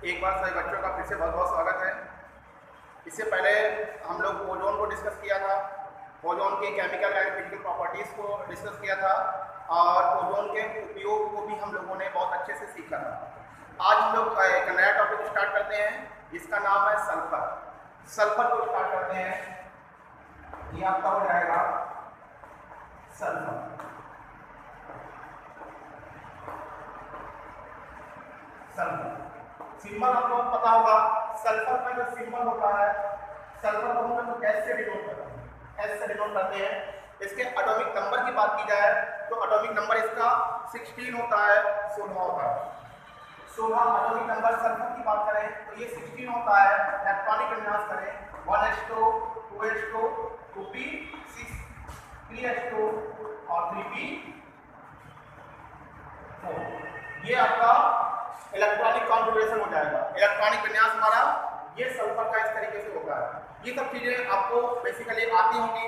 एक बार सभी बच्चों का फिर से बहुत बहुत स्वागत है। इससे पहले हम लोग ओजोन को डिस्कस किया था, ओजोन के केमिकल एंड फिजिकल प्रॉपर्टीज़ को डिस्कस किया था और ओजोन के उपयोग को भी हम लोगों ने बहुत अच्छे से सीखा था। आज हम लोग एक नया टॉपिक स्टार्ट करते हैं जिसका नाम है सल्फर। सल्फर को स्टार्ट करते हैं। ये आपका हो जाएगा सल्फर। सल्फर सिंबल आप लोगों को पता होगा। सल्फर का जो सिंबल होता है, सल्फर को हम लोग एस से डिनोट करते हैं, एस से डिनोट करते हैं। इसके एटॉमिक नंबर की बात की जाए तो एटॉमिक नंबर इसका 16 होता है, 16 होता है। 16 एटॉमिक नंबर सल्फर की बात करें तो ये 16 होता है। इलेक्ट्रॉनिक विन्यास करें 1s2 2s2 2p 6 3s2 और 3p 4। ये आपका इलेक्ट्रॉनिक कॉन्फ़िगरेशन हो जाएगा। इलेक्ट्रॉनिक विन्यास हमारा ये सल्फर का इस तरीके से होता है। ये सब चीज़ें आपको बेसिकली आती होंगी,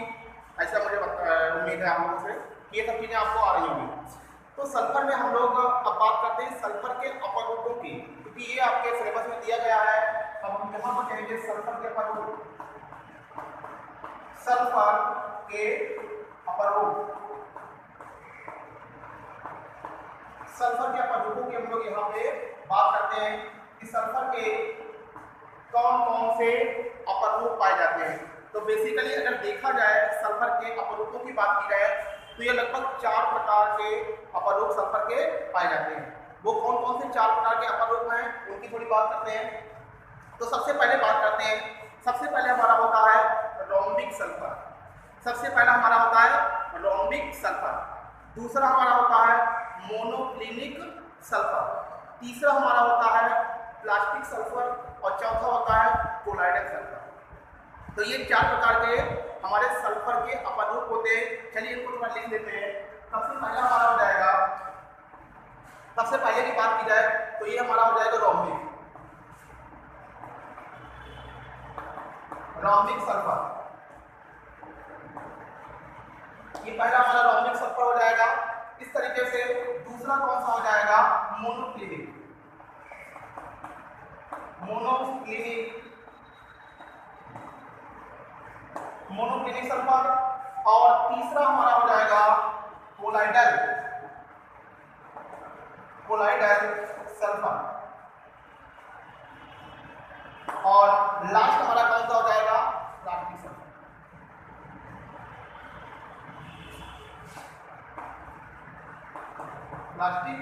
ऐसा मुझे उम्मीद है आप लोगों से ये सब चीज़ें आपको आ रही होंगी। तो सल्फर में हम लोग अब बात करते हैं सल्फर के अपर रूपों की, क्योंकि ये आपके सिलेबस में दिया गया है। अब हम यहाँ पर कहेंगे सल्फर के अपर रूप, सल्फर के अपर रूप। सल्फर के अपर रूपों की हम लोग यहाँ पे बात करते हैं कि सल्फर के कौन कौन से अपर रूप पाए जाते हैं। तो बेसिकली अगर देखा जाए सल्फर के अपर रूपों की बात की जाए तो ये लगभग 4 प्रकार के अपर रूप सल्फर के पाए जाते हैं। वो कौन कौन से 4 प्रकार के अपर रूप हैं उनकी थोड़ी बात करते हैं। तो सबसे पहले बात करते हैं, सबसे पहले हमारा होता है रोम्बिक सल्फर। सबसे पहला हमारा होता है रोम्बिक सल्फर। दूसरा हमारा होता है मोनोक्लिनिक सल्फर। तीसरा हमारा होता है प्लास्टिक सल्फर और चौथा होता है कोलाइडल सल्फर। तो ये 4 प्रकार के हमारे सल्फर के अपर रूप होते हैं। चलिए इनको थोड़ा लिख लेते हैं। सबसे पहला हमारा हो जाएगा, सबसे पहले की बात की जाए तो ये हमारा हो जाएगा रोम्बिक, रोम्बिक सल्फर। ये पहला हमारा रोम्बिक सल्फर हो जाएगा। इस तरीके से दूसरा कौन सा हो जाएगा मोनोक्लिनिक, मोनोक्लिनिक, मोनोक्लिनिक सल्फर। और तीसरा हमारा हो जाएगा कोलाइडल, कोलाइडल सल्फर। और लास्ट हमारा कौन सा हो जाएगा प्लास्टिक सल्फर। Plastic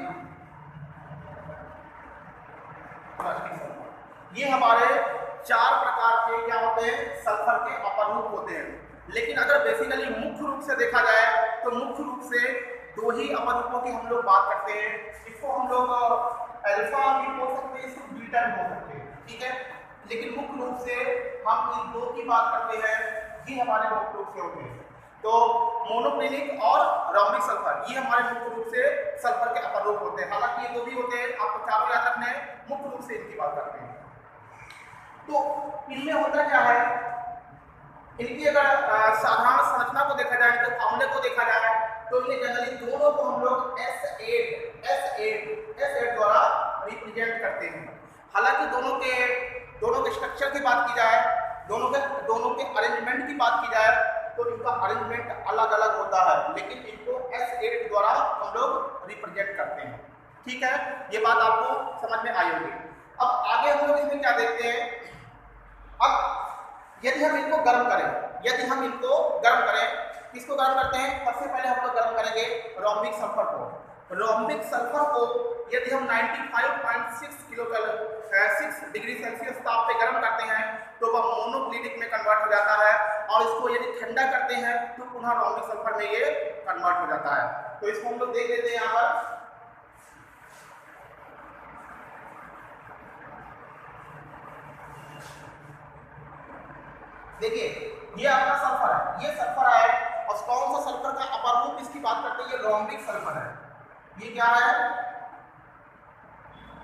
sulphur. ये हमारे 4 प्रकार के क्या होते हैं सल्फर के अपर रूप होते हैं। लेकिन अगर बेसिकली मुख्य रूप से देखा जाए तो मुख्य रूप से 2 ही अपर रूपों की हम लोग बात करते हैं। इसको हम लोग अल्फा भी बोल सकते हैं, इसको बीटा भी बोल सकते हैं, ठीक है। लेकिन मुख्य रूप से हम इन 2 की बात करते हैं, ये हमारे मुख्य रूप से होते हैं। तो मोनोक्लिनिक और रोम्बिक सल्फर ये हमारे मुख्य रूप से सल्फर के अपर रूप होते हैं। हालांकि ये 2 भी होते हैं, आपको चारों याद रखना है, मुख्य रूप से इनकी बात करते हैं। तो इनमें होता क्या है, इनकी अगर साधारण संरचना को देखा जाए तो फॉर्मूले को देखा जाए तो इन्हें जनरली दोनों को हम लोग S8 द्वारा रिप्रेजेंट करते हैं। हालांकि दोनों के स्ट्रक्चर की बात की जाए, दोनों के अरेंजमेंट की बात की जाए तो इनका अरेंजमेंट अलग अलग होता है, लेकिन इनको S8 द्वारा हम लोग रिप्रेजेंट करते हैं, ठीक है। ये बात आपको समझ में आई होगी। अब आगे हम लोग इसमें क्या देखते हैं, अब यदि हम इनको गर्म करें, किसको गर्म करते हैं, सबसे पहले हम लोग गर्म करेंगे रोम्बिक सल्फर को। रोम्बिक सल्फर को यदि हम 95.6 डिग्री सेल्सियस ताप पे गर्म करते हैं तो वह मोनोक्लिनिक में कन्वर्ट हो जाता है, और इसको यदि ठंडा करते हैं तो पुनः रोम्बिक सल्फर में ये कन्वर्ट हो जाता है। तो इसको हम लोग देख लेते हैं यहाँ पर। देखिए ये आपका सल्फर है, ये सल्फर है, और कौन सा सल्फर का अपर रूप इसकी बात करते हैं, ये रोम्बिक सल्फर है। ये क्या है,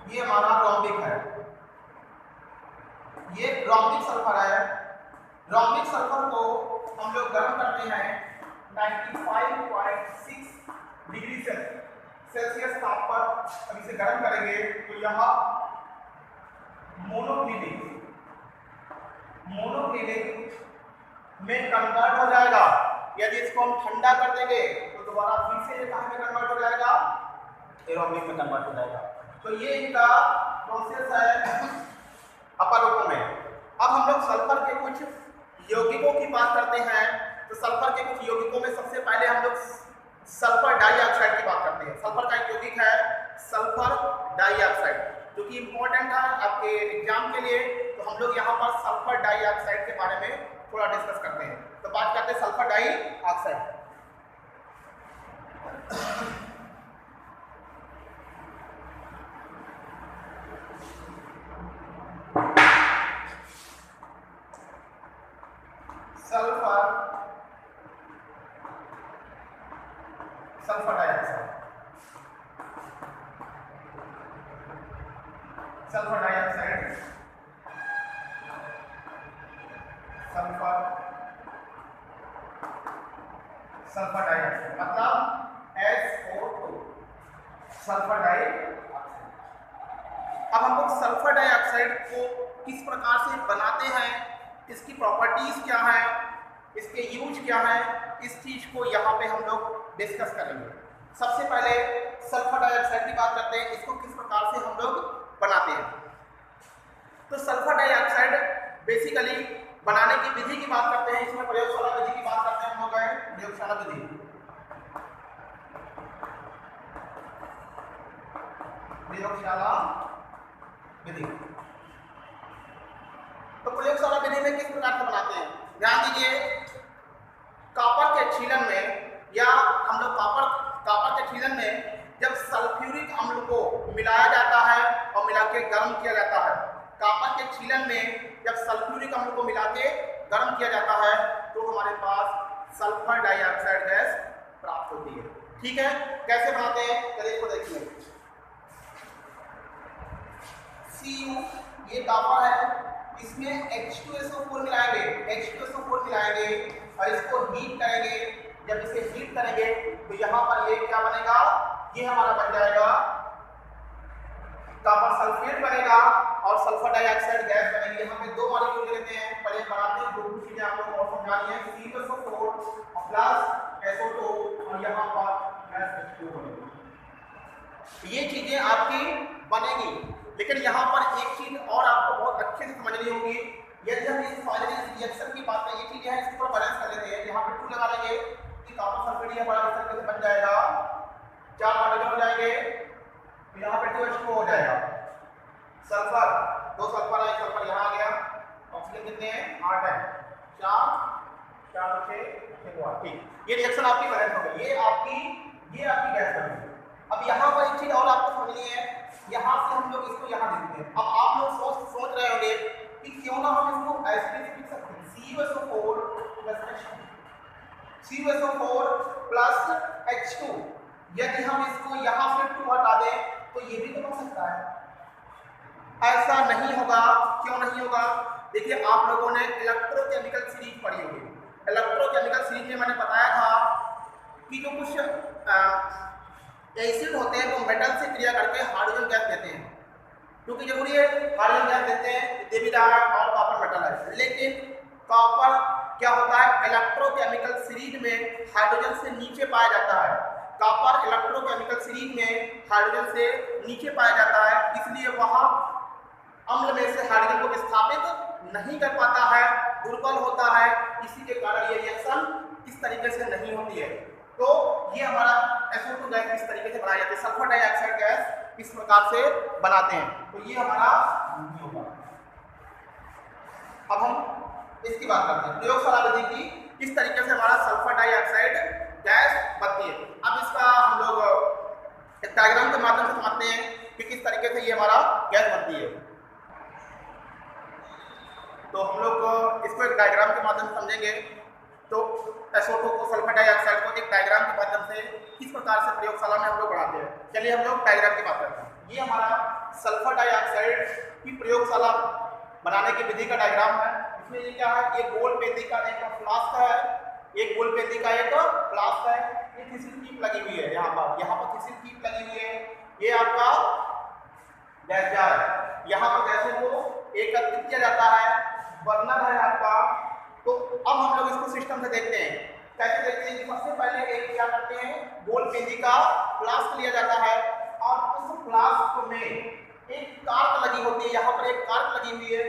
ये हमारा रोम्बिक है, ये रोम्बिक सल्फर है। रोम्बिक सल्फर को हम लोग गर्म करते हैं 95.6 डिग्री सेल्सियस ताप पर। अब इसे गर्म करेंगे तो यहाँ मोनोक्लिनिक में कन्वर्ट हो जाएगा। यदि इसको हम ठंडा कर देंगे तो दोबारा फिर से ये कहाँ में कन्वर्ट हो जाएगा, एरोबिक में कन्वर्ट हो जाएगा। तो ये इनका प्रोसेस है अपर रूपों में। अब हम लोग सल्फर के कुछ यौगिकों की बात करते हैं। तो सल्फर के कुछ यौगिकों में सबसे पहले हम लोग सल्फर डाइऑक्साइड की बात करते हैं। सल्फर का एक यौगिक है सल्फर डाइऑक्साइड, जो कि इंपॉर्टेंट है आपके एग्जाम के लिए। तो हम लोग यहाँ पर सल्फर डाइऑक्साइड के बारे में थोड़ा डिस्कस करते हैं। तो बात करते हैं sulphur dioxide. Sulphur dioxide, sulphur dioxide, sulphur dioxide मतलब SO2, सल्फर डाइऑक्साइड। अब हम लोग सल्फर डाइऑक्साइड को किस प्रकार से बनाते हैं, इसकी प्रॉपर्टीज क्या है, इसके यूज क्या है, इस चीज को यहाँ पे हम लोग डिस्कस करेंगे। सबसे पहले सल्फर डाइऑक्साइड की बात करते हैं, इसको किस प्रकार से हम लोग बनाते हैं। तो सल्फर डाइऑक्साइड बेसिकली बनाने की विधि की बात करते हैं। इसमें प्रयोगशाला विधि की बात करते हैं हम लोग, प्रयोगशाला विधि। प्रयोगशाला विधि, तो प्रयोगशाला विधि में किस प्रकार से बनाते हैं, ध्यान दीजिए। कॉपर के छीलन में या हम लोग कॉपर के छीलन में जब सल्फ्यूरिक अम्ल को मिलाया जाता है और मिला के गर्म किया जाता है, कॉपर के छीलन में जब सल्फ्यूरिक अम्ल को मिला के गर्म किया जाता है तो हमारे पास सल्फर डाइऑक्साइड गैस प्राप्त होती है। ठीक है, कैसे बनाते हैं चलिए इसको देखिए। Cu ये कॉपर है, इसमें H2SO4 मिलाएंगे, H2SO4 मिलाएंगे और इसको हीट करेंगे। जब इसे हीट करेंगे तो यहाँ पर ये क्या बनेगा, ये हमारा बन जाएगा कॉपर सल्फेट बनेगा और सल्फर डाइऑक्साइड गैस बनेगी। यहाँ पे दो मॉलिक्यूल लेते हैं, पहले बनाते हैं, दो चीजें आप लोगों को समझानी है, C2SO4 प्लस SO2 और यहाँ पर प्लस H2 बनेगी। ये चीजें आपकी बनेगी, लेकिन यहाँ पर एक चीज और आपको बहुत अच्छे से समझनी होगी। यदि हम इस फाइनल रिएक्शन की बात करें, ये चीजें हैं, इसको बैलेंस कर लेते हैं। यहाँ पे 2 लगा लेंगे कि कॉपर सल्फेट ये बड़ा इस तरीके से बन जाएगा, 4 हाइड्रोजन हो जाएंगे, फिर यहाँ पे 2H2 हो जाएगा। सल्फर 2 सल्फर है, सल्फर यहाँ आ गया, ऑक्सीजन कितने हैं 8 है, 4 6 हुआ। ठीक, ये रिएक्शन आपकी बैलेंस हो गई, ये आपकी गैस बनी। अब यहाँ पर एक चीज और आपको समझनी है, यहाँ से हम लोग इसको यहाँ लिखते हैं। अब आप लोग सोच रहे होंगे कि क्यों ना हम इसको ऐसे लिख सकते हैं, CuSO4 प्लस H2। यदि हम इसको यहाँ से 2 हटा दें तो ये भी तो बन सकता है। ऐसा नहीं होगा, क्यों नहीं होगा, देखिए आप लोगों ने इलेक्ट्रोकेमिकल सीरीज पढ़ी होगी। इलेक्ट्रोकेमिकल सीरीज में मैंने बताया था कि जो कुछ एसिड होते हैं वो मेटल से क्रिया करके हाइड्रोजन गैस देते हैं, क्योंकि जरूरी है हाइड्रोजन गैस देते हैं, दे भी रहा है और कॉपर मेटल है। लेकिन कॉपर क्या होता है, इलेक्ट्रोकेमिकल सीरीज में हाइड्रोजन से नीचे पाया जाता है। कॉपर इलेक्ट्रोकेमिकल सीरीज में हाइड्रोजन से नीचे पाया जाता है, इसलिए वह अम्ल में से हाइड्रोजन को विस्थापित नहीं कर पाता है, दुर्बल होता है। इसी के कारण ये रिएक्शन इस तरीके से नहीं होती है। तो ये हमारा SO2 गैस इस तरीके से बनाई जाती है, सल्फर डाइऑक्साइड गैस इस प्रकार से बनाते हैं। तो ये हमारा होगा। अब हम इसकी बात करते हैं, प्रयोगशाला विधि की किस तरीके से हमारा सल्फर डाइऑक्साइड गैस बनती है। अब इसका हम लोग एक डायग्राम के माध्यम से समझते हैं कि किस तरीके से ये हमारा गैस बनती है। तो हम लोग इसको एक डायग्राम के माध्यम से समझेंगे। तो SO2 को, सल्फर डाइऑक्साइड को एक डायग्राम के माध्यम से किस प्रकार से प्रयोगशाला में हम लोग बनाते हैं, चलिए हम लोग डायग्राम की बात करते हैं। ये हमारा सल्फर डाइऑक्साइड की प्रयोगशाला बनाने की विधि का डायग्राम है। इसमें ये क्या है, ये गोल पेंदी का एक फ्लास्क है, एक गोल पेंदी का एक फ्लास्क है, ये थिसिल टीप लगी हुई है, यहाँ पर थिसिल टीप लगी हुई है। ये आपका गैस जार है, यहाँ पर गैसों को एकत्रित किया जाता है, बर्नर है आपका। तो अब हम लोग इसको सिस्टम से देखते हैं, कैसे देखते हैं कि सबसे पहले एक क्या करते हैं, गोल पेंदी का फ्लास्क लिया जाता है और उस फ्लास्क में एक कार्क लगी होती है, यहाँ पर एक कार्क लगी हुई है,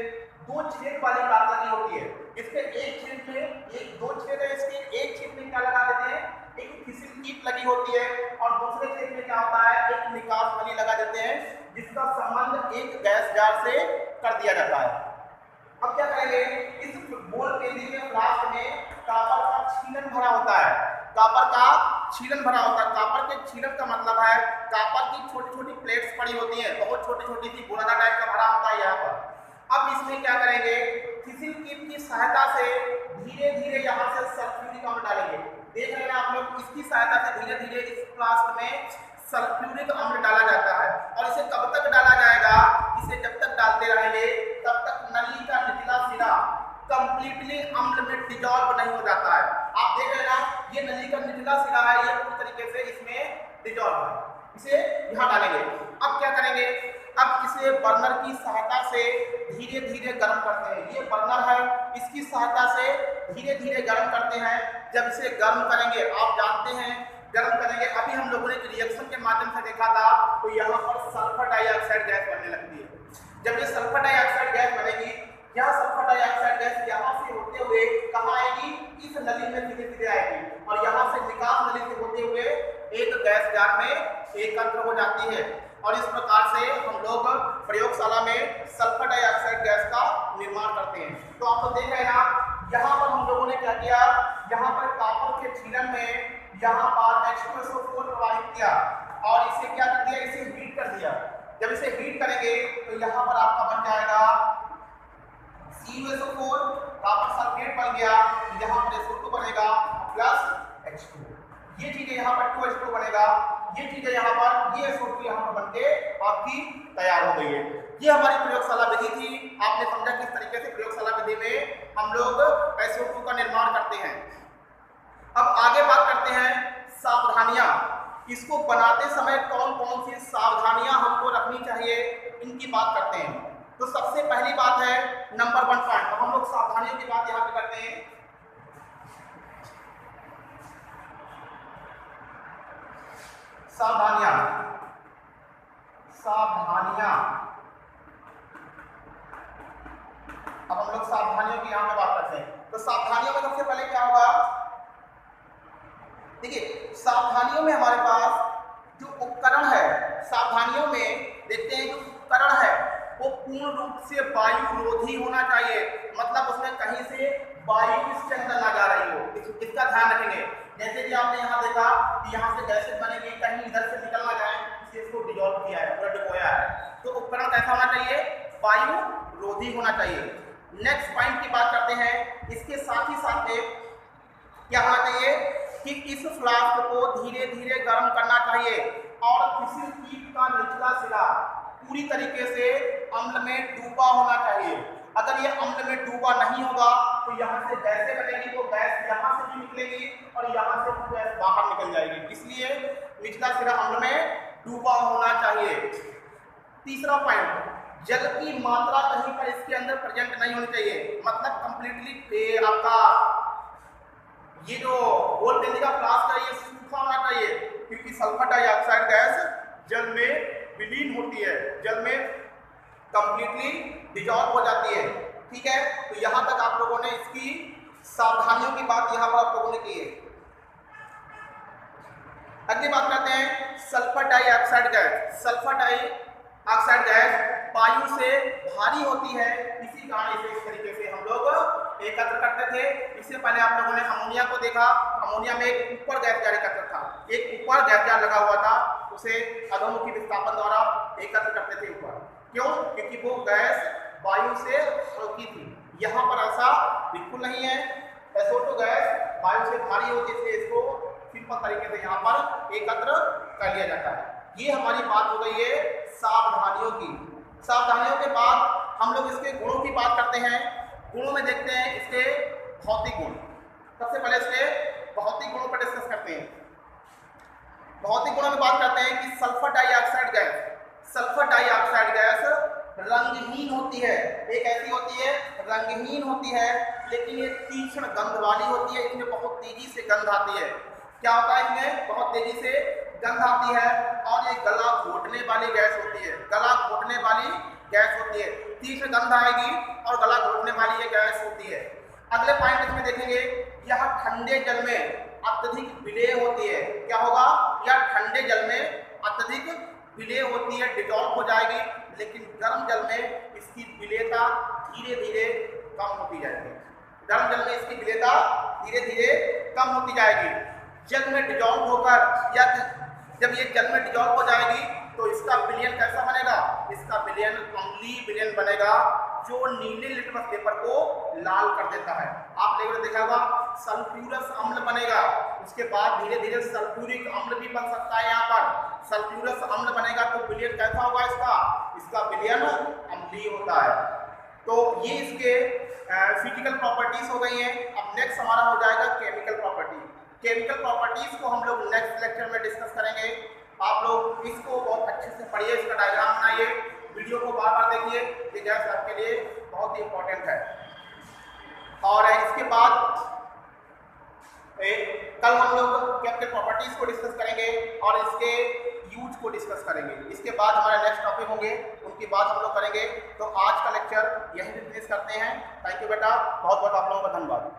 2 छेद वाली कार्क लगी होती है। इसके एक छेद में एक 2 छेद है, इसके एक छेद में क्या लगा देते हैं, एक फिसिल कीट लगी होती है और दूसरे छेद में क्या होता है, एक निकास वाली लगा देते हैं, जिसका संबंध एक गैस जार से कर दिया जाता है। अब क्या करेंगे, इस गोल पेंदी के फ्लास्क में कॉपर का छीलन भरा होता है, कॉपर का छीलन भरा होता है। कॉपर के छीलन का मतलब है कॉपर की छोटी छोटी प्लेट्स पड़ी होती हैं, बहुत छोटी छोटी सी गोलाकार टाइप का भरा होता है यहाँ पर। अब इसमें क्या करेंगे, फिसिल कीट की सहायता से धीरे धीरे यहाँ से सल्फ्यूरिक अम्ल डालेंगे। देख रहे हैं आप लोग, इसकी सहायता से धीरे धीरे इस फ्लास्क में सल्फ्यूरिक अम्ल डाला जाता है। और इसे कब तक डाला जाएगा, इसे जब तक डालते रहेंगे तब तक नली का निचला सिरा कंप्लीटली अम्ल में डिजॉल्व नहीं हो जाता है। आप देख रहे हैं ना, ये नली का निचला सिरा है, ये पूरी तरीके से इसमें डिजॉल्व है। इसे यहाँ डालेंगे। अब क्या करेंगे, अब इसे बर्नर की सहायता से धीरे धीरे गर्म करते हैं। ये बर्नर है, इसकी सहायता से धीरे धीरे गर्म करते हैं। जब इसे गर्म करेंगे, आप जानते हैं गर्म करेंगे, अभी हम लोगों ने रिएक्शन के माध्यम से देखा था, तो यहाँ पर सल्फर डाइऑक्साइड गैस बनने लगती है। जब ये सल्फर डाइऑक्साइड गैस बनेगी, यह सल्फर डाइऑक्साइड गैस यहाँ से होते हुए कहाँ आएगी, इस नली में धीरे धीरे आएगी और यहाँ से निकास नली से होते हुए एक गैस जार में एकत्र हो जाती है। और इस प्रकार से हम लोग प्रयोगशाला में सल्फर डाइऑक्साइड गैस का निर्माण करते हैं। तो आप लोग देख रहे हैं ना, यहाँ पर हम लोगों ने क्या किया, यहाँ पर कॉपर के छीलन में यहाँ पर H2SO4 प्रवाहित किया और इसे क्या कर दिया, इसे हीट कर दिया। जब इसे हीट करेंगे तो यहाँ पर आपका बन जाएगा CuSO4, कॉपर सल्फेट बन गया, यहाँ पर SO2 बनेगा प्लस H2। ये चीजें यहाँ पर 2H2 बनेगा, ये चीजें यहाँ पर ये SO2 यहाँ पर बनके आपकी तैयार हो गई है। ये हमारी प्रयोगशाला विधि थी। आपने समझा किस तरीके से प्रयोगशाला विधि में हम लोग SO2 का निर्माण करते हैं। अब आगे बात करते हैं सावधानियां। इसको बनाते समय कौन कौन सी सावधानियां हमको रखनी चाहिए, इनकी बात करते हैं। तो सबसे पहली बात है नंबर 1 पॉइंट। अब हम लोग सावधानियों की बात यहाँ पे करते हैं। सावधानियां, सावधानियां। अब हम लोग सावधानियों की यहाँ पे बात करते हैं। तो सावधानियों में सबसे पहले क्या होगा, देखिए सावधानियों में हमारे पास जो उपकरण है, सावधानियों में देखते हैं जो उपकरण है वो पूर्ण रूप से वायु रोधी होना चाहिए। मतलब उसमें कहीं से वायु इसके अंदर ना जा रही हो, इसका ध्यान रखेंगे। जैसे कि आपने यहाँ देखा कि यहाँ से गैसेज बनेगी, कहीं इधर से निकल ना जाए, इसलिए इसको डिजॉल्व किया है, पूरा डुबोया है। तो उपकरण कैसा होना चाहिए, वायु रोधी होना चाहिए। नेक्स्ट पॉइंट की बात करते हैं। इसके साथ ही साथ में क्या होना चाहिए कि इस फ्लास्क को धीरे धीरे गर्म करना चाहिए और फिसिल कीट का निचला सिरा पूरी तरीके से अम्ल में डूबा होना चाहिए। अगर ये अम्ल में डूबा नहीं होगा तो यहाँ से गैसें बनेगी, तो गैस यहाँ से भी निकलेगी और यहाँ से भी गैस बाहर निकल जाएगी। इसलिए निचला सिरा अम्ल में डूबा होना चाहिए। तीसरा पॉइंट, जल की मात्रा कहीं पर इसके अंदर प्रेजेंट नहीं होनी चाहिए। मतलब कंप्लीटली आपका ये जो गोल पेंदी का फ्लास्क है ये सूखा होना चाहिए, क्योंकि सल्फर डाइऑक्साइड गैस जल में विलीन होती है, जल में कंप्लीटली डिजॉल्व हो जाती है। ठीक है, तो यहाँ तक आप लोगों ने इसकी सावधानियों की बात यहाँ पर आप लोगों ने की है। अगली बात करते हैं sulphur dioxide gas. Sulphur dioxide gas वायु से भारी होती है, इसी कारण इसे इस तरीके से हम लोग एकत्र करते थे। इससे पहले आप लोगों ने अमोनिया को देखा, अमोनिया में एक ऊपर गैस जार एकत्र था, एक ऊपर गैस जार लगा हुआ था, उसे अधोमुखी विस्थापन द्वारा एकत्र करते थे ऊपर। क्यों? क्योंकि वो गैस वायु से हल्की थी। यहाँ पर ऐसा बिल्कुल नहीं है, SO2 गैस वायु से भारी होती है, इसको सिंपल तरीके से यहाँ पर एकत्र कर लिया जाता है। ये हमारी बात हो गई है सावधानियों की। सावधानियों के बाद हम लोग इसके गुणों की बात करते हैं। गुणों में देखते हैं इसके भौतिक गुण। सबसे पहले इसके भौतिक गुणों पर डिस्कस करते हैं। भौतिक गुणों में बात करते हैं कि सल्फर डाइऑक्साइड गैस रंगहीन होती है, एक ऐसी होती है रंगहीन होती है, लेकिन ये तीक्ष्ण गंध वाली होती है, इसमें बहुत तेजी से गंध आती है। क्या होता है इसमें? बहुत तेजी से गंध आती है और ये गला घोटने वाली गैस होती है, गला घोटने वाली गैस होती है, तीक्ष्ण गंध आएगी और गला घोटने वाली ये गैस होती है। अगले पॉइंट इसमें देखेंगे, यह ठंडे जल में अत्यधिक विलेय होती है। क्या होगा? यह ठंडे जल में अत्यधिक विलेय होती है, डिजॉल्व हो जाएगी, लेकिन गर्म जल में इसकी विलेयता धीरे धीरे कम होती जाएगी। गर्म जल में इसकी विलेयता धीरे धीरे कम होती जाएगी। जल में डिजॉल्व होकर या जब ये जल में डिजॉल्व हो जाएगी तो इसका विलयन कैसा बनेगा? इसका विलयन अम्लीय विलयन बनेगा, जो नीले लिटमस पेपर को लाल कर देता है। आप लोगों ने देखा होगा सल्फ्यूरस अम्ल बनेगा, उसके बाद धीरे धीरे सल्फ्यूरिक अम्ल भी बन सकता है। यहाँ पर सल्फ्यूरस अम्ल बनेगा तो विलयन कैसा होगा? इसका विलयन अम्लीय होता है। तो ये इसके फिजिकल प्रॉपर्टीज हो गई हैं। अब नेक्स्ट हमारा हो जाएगा केमिकल प्रॉपर्टी। केमिकल प्रॉपर्टीज को हम लोग नेक्स्ट लेक्चर में डिस्कस करेंगे। आप लोग इसको बहुत अच्छे से पढ़िए, इसका डायग्राम बनाइए, वीडियो को बार बार देखिए, ये गैस आपके लिए बहुत ही इंपॉर्टेंट है। और इसके बाद कल हम लोग केमिकल प्रॉपर्टीज को डिस्कस करेंगे और इसके यूज को डिस्कस करेंगे। इसके बाद हमारे नेक्स्ट टॉपिक होंगे, उनके बाद हम लोग करेंगे। तो आज का लेक्चर यहीं पे फिनिश करते हैं। थैंक यू बेटा, बहुत बहुत आप लोगों का धन्यवाद।